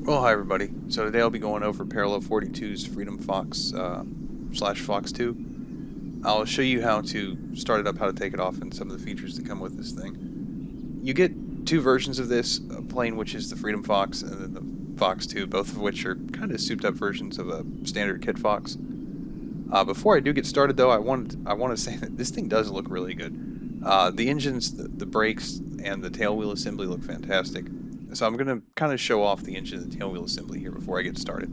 Well, hi everybody. So today I'll be going over Parallel 42's Freedom Fox slash Fox2. I'll show you how to start it up, how to take it off, and some of the features that come with this thing. You get two versions of this, a plane which is the Freedom Fox and then the Fox2, both of which are kind of souped up versions of a standard Kit Fox. Before I do get started though, I want to say that this thing does look really good. The engines, the brakes, and the tail wheel assembly look fantastic. So I'm going to kind of show off the engine and the tail wheel assembly here before I get started.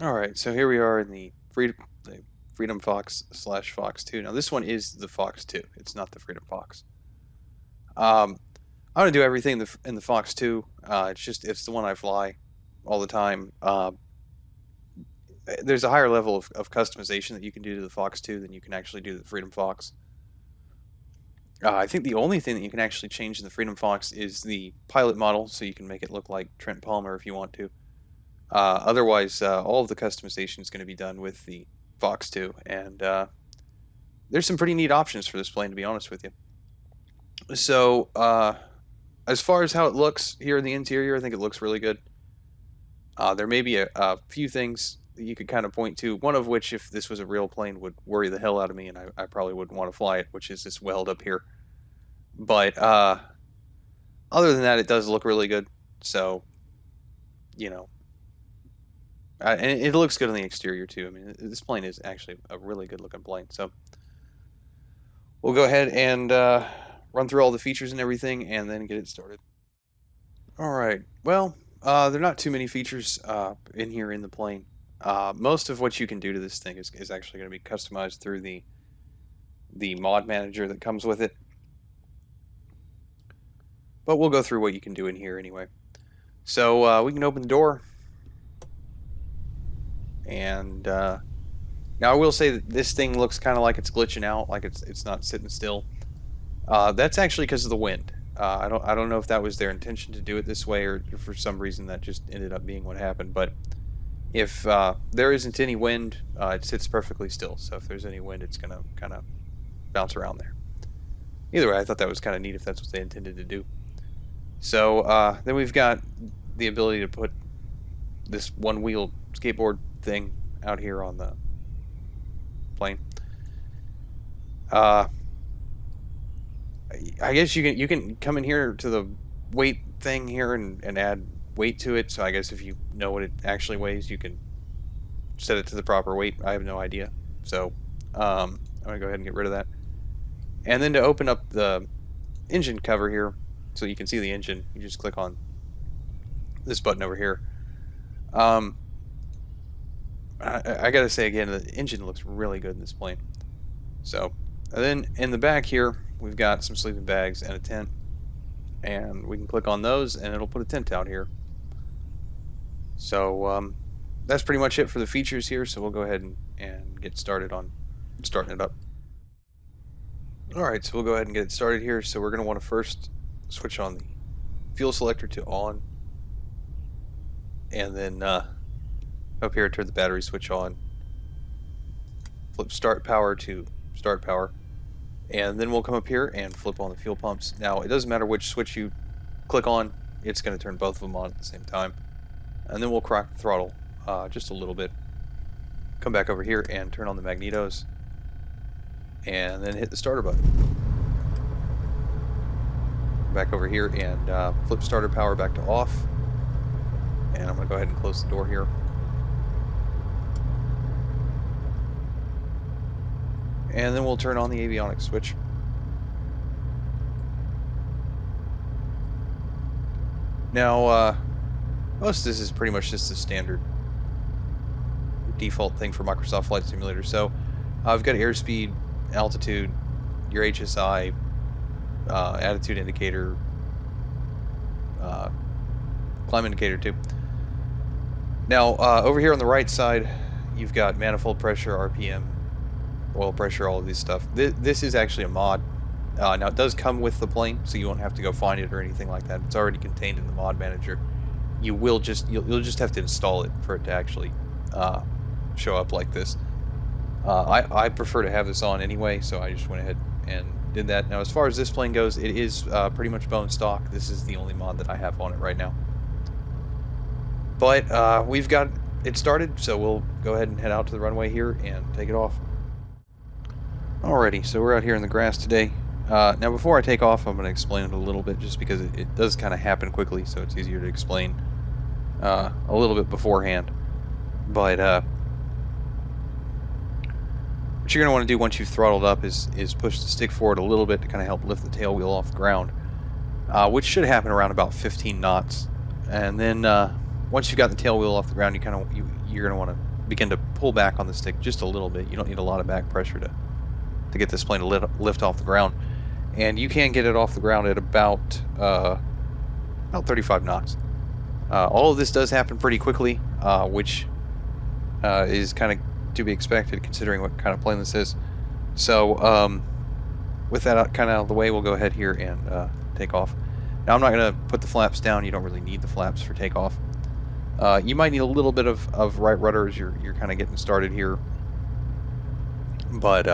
Alright, so here we are in the Freedom Fox slash Fox2. Now this one is the Fox2, it's not the Freedom Fox. I'm going to do everything in the Fox2, it's the one I fly all the time. There's a higher level of customization that you can do to the Fox2 than you can actually do to the Freedom Fox. I think the only thing that you can actually change in the Freedom Fox is the pilot model, so you can make it look like Trent Palmer if you want to. Otherwise, all of the customization is going to be done with the Fox2, and there's some pretty neat options for this plane, to be honest with you. So, as far as how it looks here in the interior, I think it looks really good. There may be a few things that you could kind of point to, one of which, if this was a real plane, would worry the hell out of me, and I probably wouldn't want to fly it, which is this weld up here. But other than that, it does look really good, so, you know. And it looks good on the exterior too. I mean, this plane is actually a really good looking plane. So we'll go ahead and run through all the features and everything and then get it started. All right. Well, there are not too many features in here in the plane. Most of what you can do to this thing is actually going to be customized through the mod manager that comes with it. But we'll go through what you can do in here anyway. So we can open the door. And now I will say that this thing looks kind of like it's glitching out, like it's not sitting still. That's actually because of the wind. I don't know if that was their intention to do it this way, or for some reason that just ended up being what happened. But if there isn't any wind, it sits perfectly still. So if there's any wind, it's gonna kind of bounce around there. Either way, I thought that was kind of neat if that's what they intended to do. So then we've got the ability to put this one-wheel skateboard thing out here on the plane. I guess you can come in here to the weight thing here and add weight to it. So I guess if you know what it actually weighs, you can set it to the proper weight. I have no idea. So I'm gonna go ahead and get rid of that. And then to open up the engine cover here, so you can see the engine, you just click on this button over here. I gotta say again, the engine looks really good in this plane. So, and then in the back here, we've got some sleeping bags and a tent. And we can click on those and it'll put a tent out here. So, that's pretty much it for the features here. So we'll go ahead and get started on starting it up. Alright, so we'll go ahead and get it started here. So we're gonna want to first switch on the fuel selector to on. And then, up here, turn the battery switch on, flip start power to start power, and then we'll come up here and flip on the fuel pumps. Now, it doesn't matter which switch you click on, it's going to turn both of them on at the same time. And then we'll crack the throttle just a little bit. Come back over here and turn on the magnetos, and then hit the starter button. Back over here and flip starter power back to off. And I'm going to go ahead and close the door here. And then we'll turn on the avionics switch. Now, most of this is pretty much just the standard default thing for Microsoft Flight Simulator. So, I've got airspeed, altitude, your HSI, attitude indicator, climb indicator too. Now, over here on the right side, you've got manifold pressure, RPM, oil pressure, all of this stuff. This is actually a mod. Now it does come with the plane, so you won't have to go find it or anything like that. It's already contained in the mod manager. You'll just have to install it for it to actually show up like this. I prefer to have this on anyway, so I just went ahead and did that. Now, as far as this plane goes, it is pretty much bone stock. This is the only mod that I have on it right now. But we've got it started, so we'll go ahead and head out to the runway here and take it off. Alrighty, so we're out here in the grass today. Now, before I take off, I'm going to explain it a little bit, just because it does kind of happen quickly, so it's easier to explain a little bit beforehand. But what you're going to want to do once you've throttled up is push the stick forward a little bit to kind of help lift the tail wheel off the ground, which should happen around about 15 knots. And then once you've got the tail wheel off the ground, you're going to want to begin to pull back on the stick just a little bit. You don't need a lot of back pressure to get this plane to lift off the ground. And you can get it off the ground at about 35 knots. All of this does happen pretty quickly, which is kind of to be expected considering what kind of plane this is. So with that kind of out of the way, we'll go ahead here and take off. Now, I'm not going to put the flaps down. You don't really need the flaps for takeoff. You might need a little bit of right rudder as you're kind of getting started here. But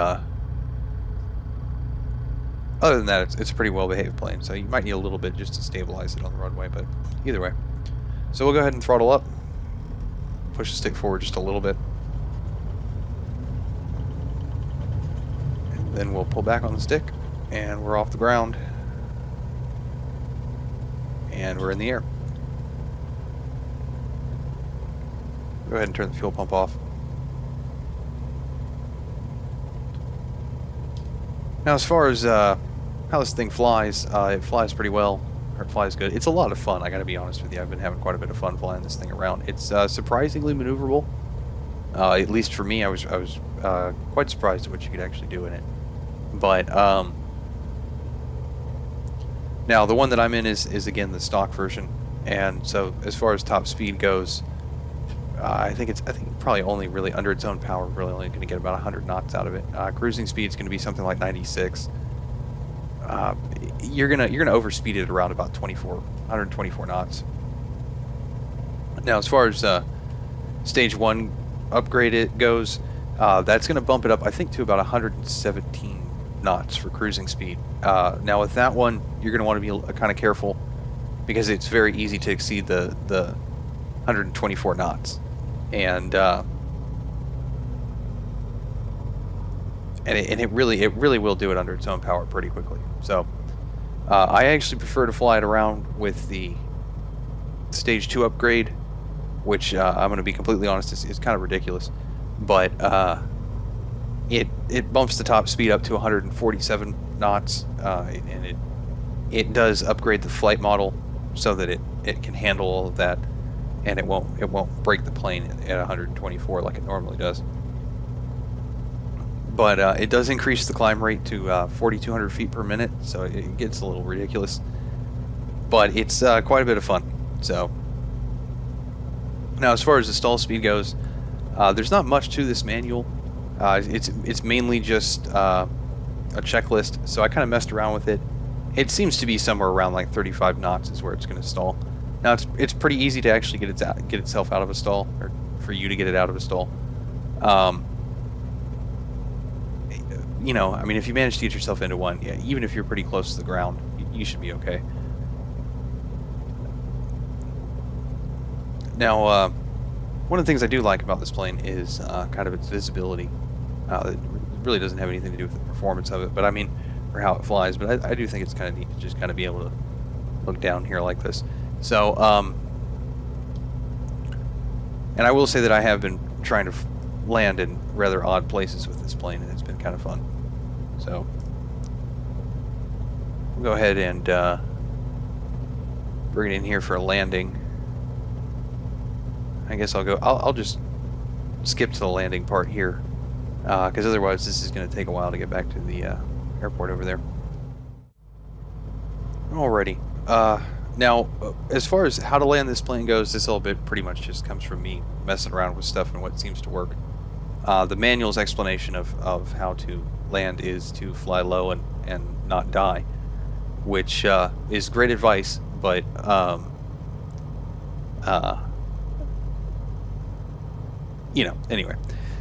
other than that, it's a pretty well-behaved plane, so you might need a little bit just to stabilize it on the runway, but either way. So we'll go ahead and throttle up, push the stick forward just a little bit, and then we'll pull back on the stick, and we're off the ground, and we're in the air. Go ahead and turn the fuel pump off. Now, as far as how this thing flies, it flies pretty well, or it flies good. It's a lot of fun, I gotta be honest with you. I've been having quite a bit of fun flying this thing around. It's surprisingly maneuverable. At least for me, I was quite surprised at what you could actually do in it. But now the one that I'm in is again the stock version, and so as far as top speed goes, I think probably only really under its own power, really only going to get about 100 knots out of it. Cruising speed is going to be something like 96. You're gonna overspeed it around about 124 knots. Now, as far as stage 1 upgrade it goes, that's going to bump it up, I think, to about 117 knots for cruising speed. Now, with that one, you're going to want to be kind of careful because it's very easy to exceed the 124 knots. And it really will do it under its own power pretty quickly. So I actually prefer to fly it around with the stage 2 upgrade, which I'm going to be completely honest is kind of ridiculous, but it bumps the top speed up to 147 knots, and it does upgrade the flight model so that it can handle all of that, and it won't break the plane at 124 like it normally does. But it does increase the climb rate to 4,200 feet per minute, so it gets a little ridiculous. But it's quite a bit of fun. So now, as far as the stall speed goes, there's not much to this manual. It's mainly just a checklist. So I kind of messed around with it. It seems to be somewhere around like 35 knots is where it's going to stall. Now it's pretty easy to actually get itself out of a stall, or for you to get it out of a stall. You know, I mean, if you manage to get yourself into one, yeah, even if you're pretty close to the ground, you should be okay. Now, one of the things I do like about this plane is kind of its visibility. It really doesn't have anything to do with the performance of it, but I mean, or how it flies. But I do think it's kind of neat to just kind of be able to look down here like this. So, and I will say that I have been trying to land in rather odd places with this plane, and it's been kind of fun. So, we'll go ahead and bring it in here for a landing. I guess I'll just skip to the landing part here, because otherwise this is going to take a while to get back to the airport over there. Alrighty. Now, as far as how to land this plane goes, this whole bit pretty much just comes from me messing around with stuff and what seems to work. The manual's explanation of how to land is to fly low and and not die, which is great advice, but uh, anyway.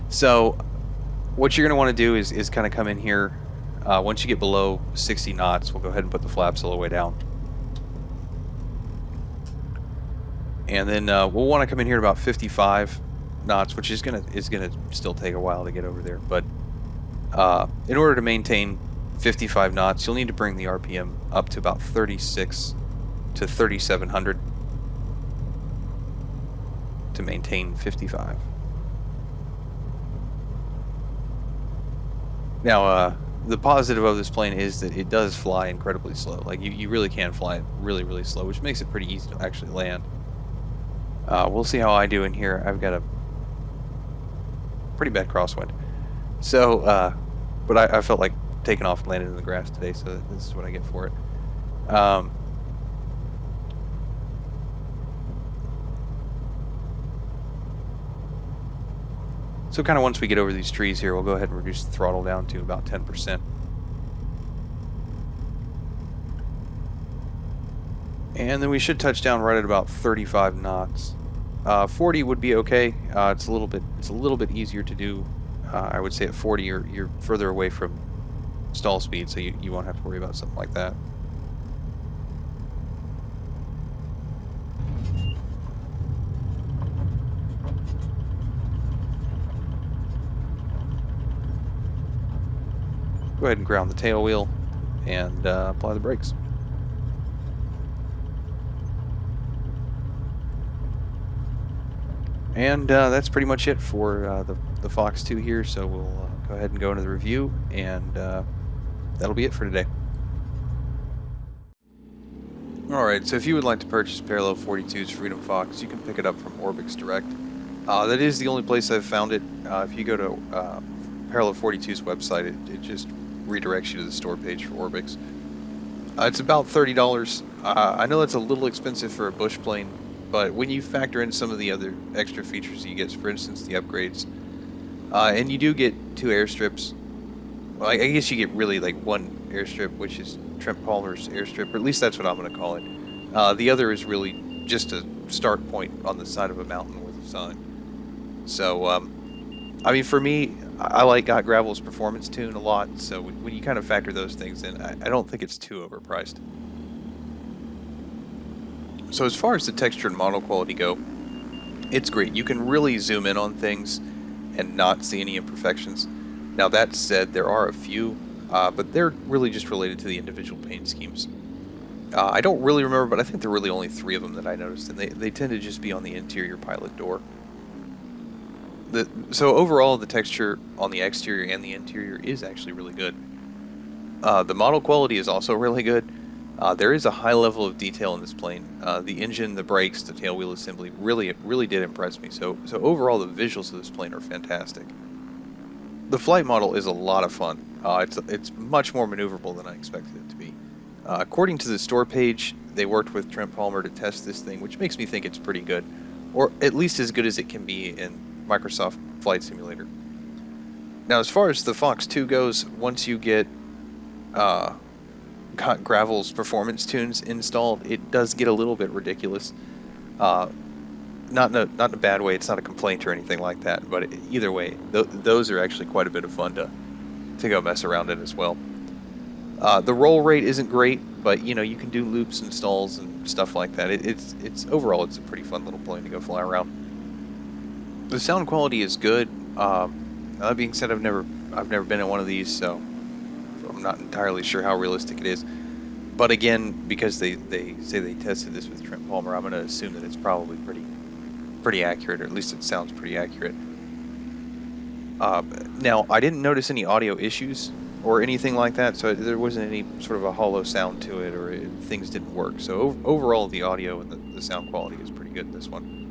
So what you're going to want to do is kind of come in here. Once you get below 60 knots, we'll go ahead and put the flaps all the way down. And then we'll want to come in here at about 55 knots, which is gonna still take a while to get over there. But in order to maintain 55 knots, you'll need to bring the RPM up to about 36 to 3700 to maintain 55. Now, the positive of this plane is that it does fly incredibly slow. Like, you really can fly it really, really slow, which makes it pretty easy to actually land. We'll see how I do in here. I've got a pretty bad crosswind. So, but I felt like taking off and landing in the grass today, so this is what I get for it. So kind of once we get over these trees here, we'll go ahead and reduce the throttle down to about 10%. And then we should touch down right at about 35 knots. 40 would be okay. It's a little bit easier to do. I would say at 40 you're further away from stall speed, so you won't have to worry about something like that. Go ahead and ground the tail wheel and apply the brakes. And that's pretty much it for the Fox2 here, so we'll go ahead and go into the review, and that'll be it for today. Alright, so if you would like to purchase Parallel 42's Freedom Fox, you can pick it up from Orbix Direct. That is the only place I've found it. If you go to Parallel 42's website, it just redirects you to the store page for Orbix. It's about $30. I know that's a little expensive for a bush plane, but when you factor in some of the other extra features you get, for instance the upgrades, and you do get 2 airstrips. Well, I guess you get really like 1 airstrip, which is Trent Palmer's airstrip, or at least that's what I'm going to call it. The other is really just a start point on the side of a mountain with a sign. So, I mean, for me, I like Got Gravel's performance tune a lot, so when you kind of factor those things in, I don't think it's too overpriced. So as far as the texture and model quality go, it's great. You can really zoom in on things and not see any imperfections. Now that said, there are a few, but they're really just related to the individual paint schemes. I don't really remember, but I think there were really only 3 of them that I noticed, and they tend to just be on the interior pilot door. So overall, the texture on the exterior and the interior is actually really good. The model quality is also really good. There is a high level of detail in this plane. The engine, the brakes, the tail wheel assembly really did impress me. So overall, the visuals of this plane are fantastic. The flight model is a lot of fun. It's much more maneuverable than I expected it to be. According to the store page, they worked with Trent Palmer to test this thing, which makes me think it's pretty good, or at least as good as it can be in Microsoft Flight Simulator. Now, as far as the Fox2 goes, once you get Got Gravel's performance tunes installed, it does get a little bit ridiculous. Not in a bad way. It's not a complaint or anything like that. But either way, those are actually quite a bit of fun to go mess around in as well. The roll rate isn't great, but you can do loops and stalls and stuff like that. It's overall it's a pretty fun little plane to go fly around. The sound quality is good. That being said, I've never been in one of these, so I'm not entirely sure how realistic it is. But again, because they say they tested this with Trent Palmer, I'm going to assume that it's probably pretty accurate, or at least it sounds pretty accurate. Now, I didn't notice any audio issues or anything like that, so there wasn't any sort of a hollow sound to it, or things didn't work. So overall, the audio and the sound quality is pretty good in this one.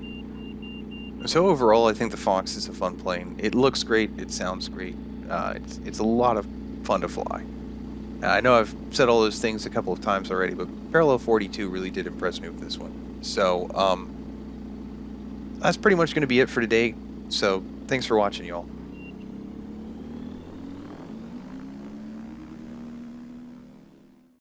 So overall, I think the Fox is a fun plane. It looks great. It sounds great. It's a lot of fun to fly. I know I've said all those things a couple of times already, but Parallel 42 really did impress me with this one. So that's pretty much going to be it for today. So thanks for watching, y'all.